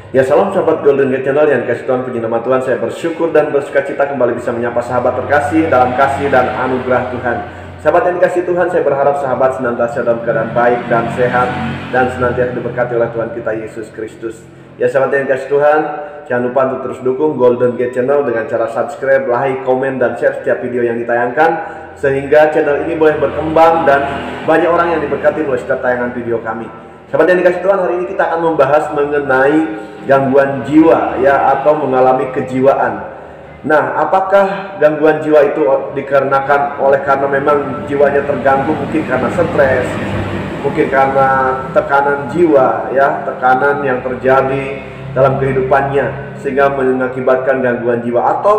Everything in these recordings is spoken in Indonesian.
Ya salam sahabat Golden Gate Channel yang dikasih Tuhan, puji nama Tuhan. Saya bersyukur dan bersukacita kembali bisa menyapa sahabat terkasih dalam kasih dan anugerah Tuhan. Sahabat yang dikasih Tuhan, saya berharap sahabat senantiasa dalam keadaan baik dan sehat dan senantiasa diberkati oleh Tuhan kita Yesus Kristus. Ya sahabat yang dikasih Tuhan, jangan lupa untuk terus dukung Golden Gate Channel dengan cara subscribe, like, komen, dan share setiap video yang ditayangkan, sehingga channel ini boleh berkembang dan banyak orang yang diberkati oleh setiap tayangan video kami. Sahabat yang dikasih Tuhan, hari ini kita akan membahas mengenai gangguan jiwa ya, atau mengalami kejiwaan. Nah, apakah gangguan jiwa itu dikarenakan karena memang jiwanya terganggu, mungkin karena stres, mungkin karena tekanan jiwa ya, tekanan yang terjadi dalam kehidupannya sehingga mengakibatkan gangguan jiwa, atau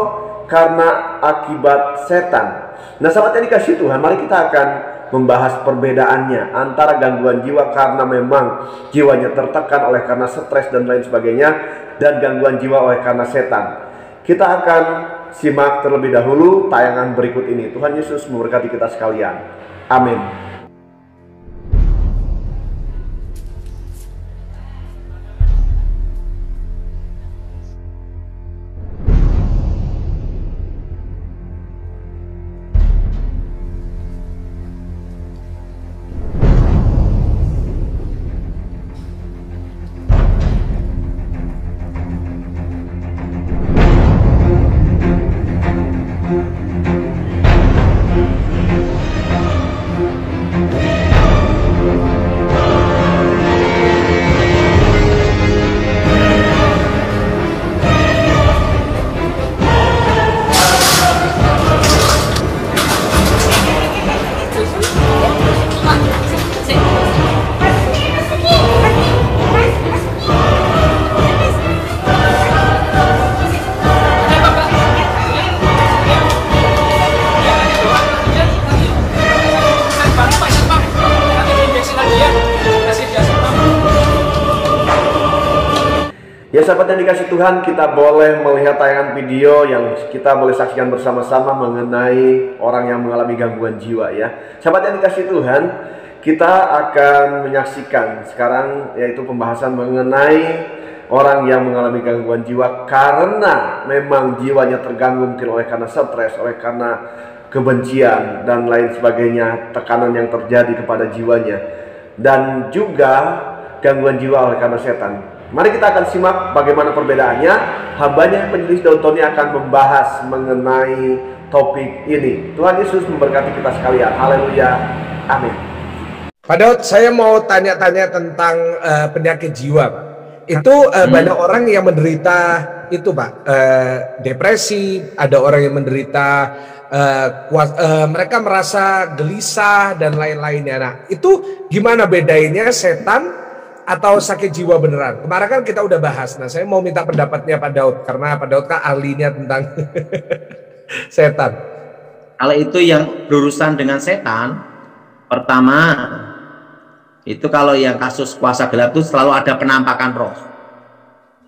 karena akibat setan. Nah, sahabat yang dikasih Tuhan, mari kita akan membahas perbedaannya antara gangguan jiwa karena memang jiwanya tertekan oleh karena stres dan lain sebagainya, dan gangguan jiwa oleh karena setan. Kita akan simak terlebih dahulu tayangan berikut ini. Tuhan Yesus memberkati kita sekalian. Amin. Ya sahabat yang dikasih Tuhan, kita boleh melihat tayangan video yang kita boleh saksikan bersama-sama mengenai orang yang mengalami gangguan jiwa ya. Sahabat yang dikasih Tuhan, kita akan menyaksikan sekarang yaitu pembahasan mengenai orang yang mengalami gangguan jiwa karena memang jiwanya terganggu, mungkin oleh karena stres, oleh karena kebencian dan lain sebagainya, tekanan yang terjadi kepada jiwanya, dan juga gangguan jiwa oleh karena setan. Mari kita akan simak bagaimana perbedaannya. Hambanya penyelis Daud Tony akan membahas mengenai topik ini. Tuhan Yesus memberkati kita sekalian. Haleluya. Amin. Pak Daud, saya mau tanya-tanya tentang penyakit jiwa, Pak. Itu banyak orang yang menderita itu, Pak. Depresi, ada orang yang menderita mereka merasa gelisah dan lain-lainnya. Nah, itu gimana bedainnya setan atau sakit jiwa beneran? Kemarin kan kita udah bahas. Nah, saya mau minta pendapatnya Pak Daud, karena Pak Daud kan ahlinya tentang setan. Kalau itu yang berurusan dengan setan, pertama itu kalau yang kasus kuasa gelap itu selalu ada penampakan roh.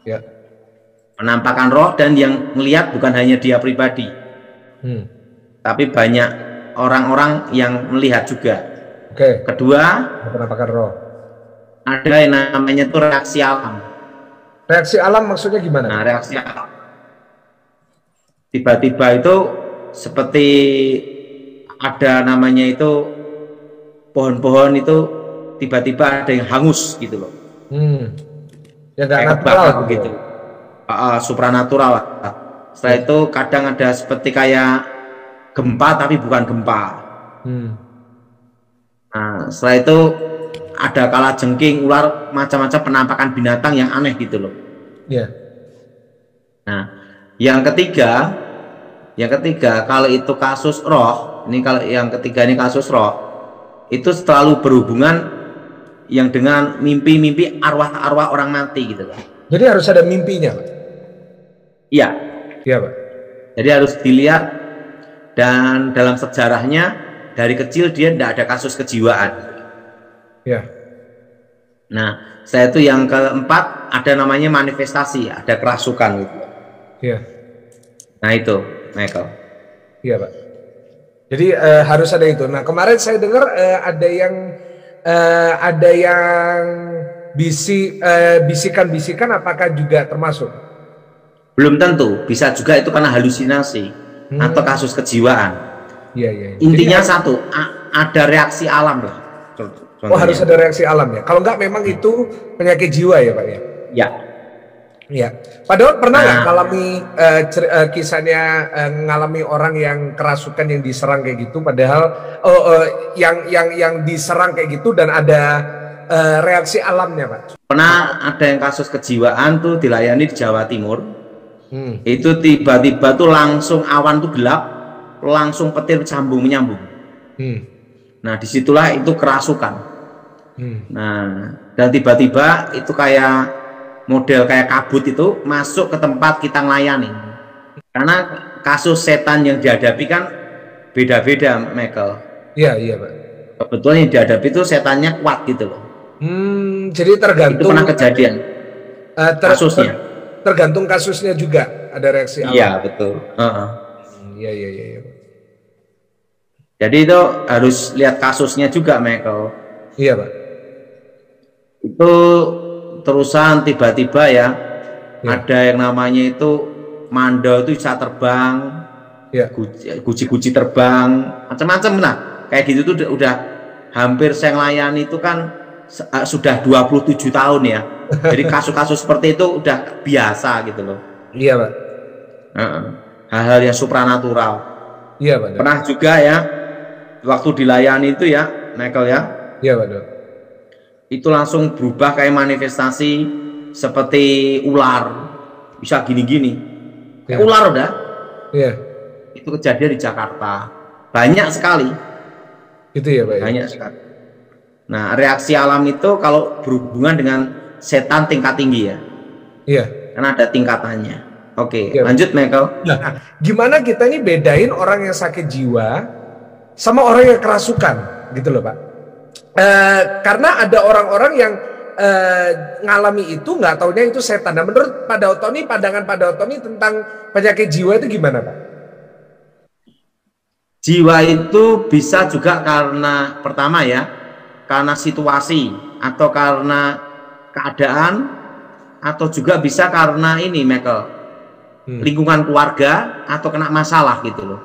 Ya. Penampakan roh, dan yang melihat bukan hanya dia pribadi, tapi banyak orang-orang yang melihat juga. Oke. Kedua, penampakan roh. Ada yang namanya itu reaksi alam. Reaksi alam maksudnya gimana? Nah, reaksi alam, tiba-tiba itu seperti ada namanya itu pohon-pohon itu tiba-tiba ada yang hangus gitu loh. Ya nggak natural gitu. Supranatural. Setelah itu kadang ada seperti kayak gempa tapi bukan gempa. Nah, setelah itu ada kalajengking, ular, macam-macam penampakan binatang yang aneh gitu loh. Iya. Nah, yang ketiga kalau itu kasus roh, ini kalau yang ketiga ini kasus roh, itu selalu berhubungan yang dengan mimpi-mimpi arwah-arwah orang mati gitu loh. Jadi harus ada mimpinya, Pak? Iya. Iya, Pak. Jadi harus dilihat, dan dalam sejarahnya dari kecil dia tidak ada kasus kejiwaan. Ya. Nah, saya itu yang keempat ada namanya manifestasi, ada kerasukan gitu. Iya. Nah itu, Michael. Iya, Pak. Jadi harus ada itu. Nah, kemarin saya dengar ada yang bisikan-bisikan apakah juga termasuk? Belum tentu, bisa juga itu karena halusinasi atau kasus kejiwaan. Iya. Intinya Jadi, satu, ada reaksi alam lah. oh, harus ada reaksi alam ya. Kalau enggak memang itu penyakit jiwa ya Pak ya? Ya. Iya. Pak Daud pernah nggak ngalami kisahnya ngalami orang yang kerasukan yang diserang kayak gitu, padahal yang diserang kayak gitu dan ada reaksi alamnya Pak? Pernah ada yang kasus kejiwaan tuh dilayani di Jawa Timur. Itu tiba-tiba tuh langsung awan tuh gelap, langsung petir menyambung. Nah disitulah itu kerasukan. Nah dan tiba-tiba itu kayak model kayak kabut itu masuk ke tempat kita melayani. Karena kasus setan yang dihadapi kan beda-beda, Michael. Iya Pak. Kebetulan yang dihadapi itu setannya kuat gitu loh. Jadi tergantung. Itu pernah kejadian. Kasusnya. Tergantung kasusnya juga ada reaksi alam. Iya betul. Iya. Jadi itu harus lihat kasusnya juga, Michael. Iya Pak. Itu terusan tiba-tiba ya, ada yang namanya itu mandau itu bisa terbang, guci-guci terbang, macam-macam lah. Kayak gitu tuh udah hampir saya melayani itu kan sudah 27 tahun ya. Jadi kasus-kasus seperti itu udah biasa gitu loh. Iya Pak. Hal-hal yang supranatural. Iya Pak. Pernah juga ya, waktu dilayani itu ya, Michael ya. Iya Pak. Itu langsung berubah kayak manifestasi seperti ular, bisa gini-gini. Kayak ular udah. Iya. Itu kejadian di Jakarta. Banyak sekali. Itu ya Pak. Banyak sekali. Nah, reaksi alam itu kalau berhubungan dengan setan tingkat tinggi ya. Iya. Karena ada tingkatannya. Oke, lanjut Michael. Nah, gimana kita ini bedain orang yang sakit jiwa sama orang yang kerasukan gitu loh Pak? Karena ada orang-orang yang ngalami itu nggak taunya itu setan. Nah, menurut Pak Daud ini, pandangan Pak Daud ini tentang penyakit jiwa itu gimana Pak? Jiwa itu bisa juga karena pertama ya, karena situasi atau karena keadaan, atau juga bisa karena ini Michael, lingkungan keluarga atau kena masalah gitu loh.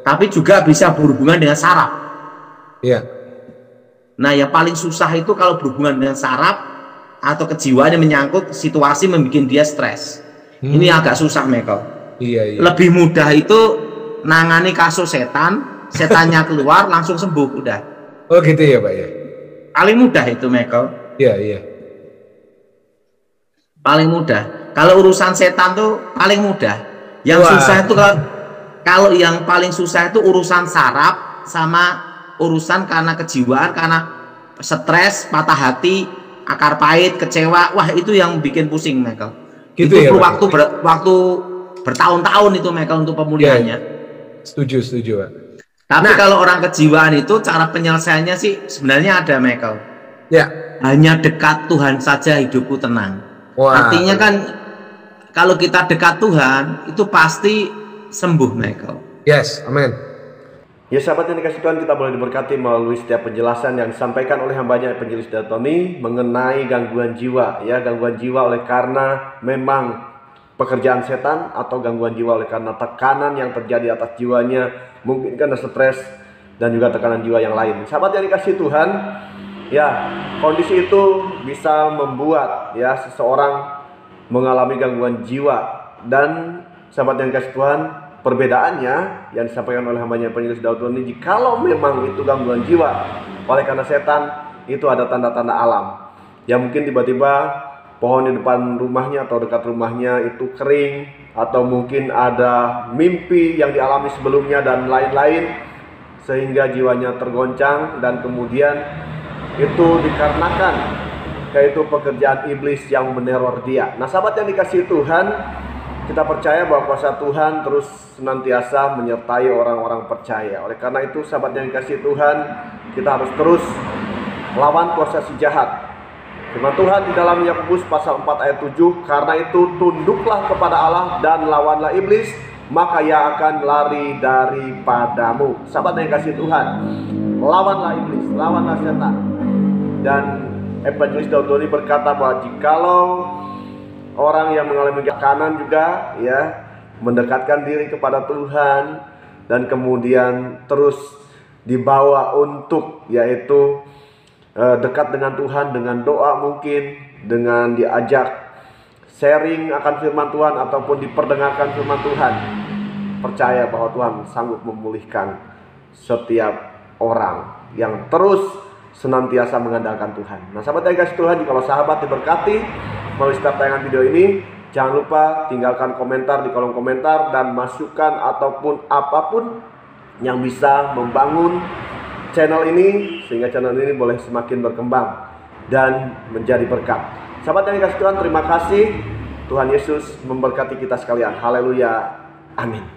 Tapi juga bisa berhubungan dengan saraf. Nah yang paling susah itu kalau berhubungan dengan saraf atau kejiwaan yang menyangkut situasi membuat dia stres. Ini agak susah Michael. Lebih mudah itu nangani kasus setannya keluar langsung sembuh udah. Oh gitu ya Pak ya. Paling mudah itu Michael. Iya. Paling mudah. Kalau urusan setan tuh paling mudah. Yang susah itu kalau yang paling susah itu urusan saraf sama urusan karena kejiwaan, karena stres, patah hati, akar pahit, kecewa. Wah itu yang bikin pusing Michael. Gitu itu perlu waktu bertahun-tahun itu Michael untuk pemulihannya. Setuju Pak. Tapi kalau orang kejiwaan itu cara penyelesaiannya sih sebenarnya ada Michael. Hanya dekat Tuhan saja hidupku tenang. Artinya kan kalau kita dekat Tuhan itu pasti sembuh Michael. Yes, amin. Ya sahabat yang dikasih Tuhan, kita boleh diberkati melalui setiap penjelasan yang disampaikan oleh hambanya Penjelis Tony mengenai gangguan jiwa. Ya, gangguan jiwa oleh karena memang pekerjaan setan, atau gangguan jiwa oleh karena tekanan yang terjadi atas jiwanya, mungkin karena stres dan juga tekanan jiwa yang lain. Sahabat yang dikasih Tuhan, ya kondisi itu bisa membuat ya seseorang mengalami gangguan jiwa. Dan sahabat yang dikasih Tuhan, perbedaannya yang disampaikan oleh hambanya Penjelis Daud ini, jikalau memang itu gangguan jiwa oleh karena setan, itu ada tanda-tanda alam. Ya mungkin tiba-tiba pohon di depan rumahnya atau dekat rumahnya itu kering, atau mungkin ada mimpi yang dialami sebelumnya dan lain-lain, sehingga jiwanya tergoncang, dan kemudian itu dikarenakan yaitu pekerjaan iblis yang meneror dia. Nah sahabat yang dikasihi Tuhan, kita percaya bahwa kuasa Tuhan terus senantiasa menyertai orang-orang percaya. Oleh karena itu sahabat yang dikasihi Tuhan, kita harus terus lawan kuasa si jahat. Firman Tuhan di dalam Yakobus pasal 4 ayat 7, karena itu tunduklah kepada Allah dan lawanlah iblis, maka ia akan lari daripadamu. Sahabat yang dikasihi Tuhan, lawanlah iblis, lawanlah setan. Dan Evangelis Daud Doni berkata bahwa jikalau orang yang mengalami kanan juga ya mendekatkan diri kepada Tuhan dan kemudian terus dibawa untuk yaitu dekat dengan Tuhan dengan doa, mungkin dengan diajak sharing akan firman Tuhan ataupun diperdengarkan firman Tuhan, percaya bahwa Tuhan sanggup memulihkan setiap orang yang terus senantiasa mengandalkan Tuhan. Nah, sahabat yang kasih Tuhan, kalau sahabat diberkati melalui setiap tayangan video ini, jangan lupa tinggalkan komentar di kolom komentar dan masukan ataupun apapun yang bisa membangun channel ini sehingga channel ini boleh semakin berkembang dan menjadi berkat. Sahabat yang dikasih Tuhan, terima kasih. Tuhan Yesus memberkati kita sekalian. Haleluya. Amin.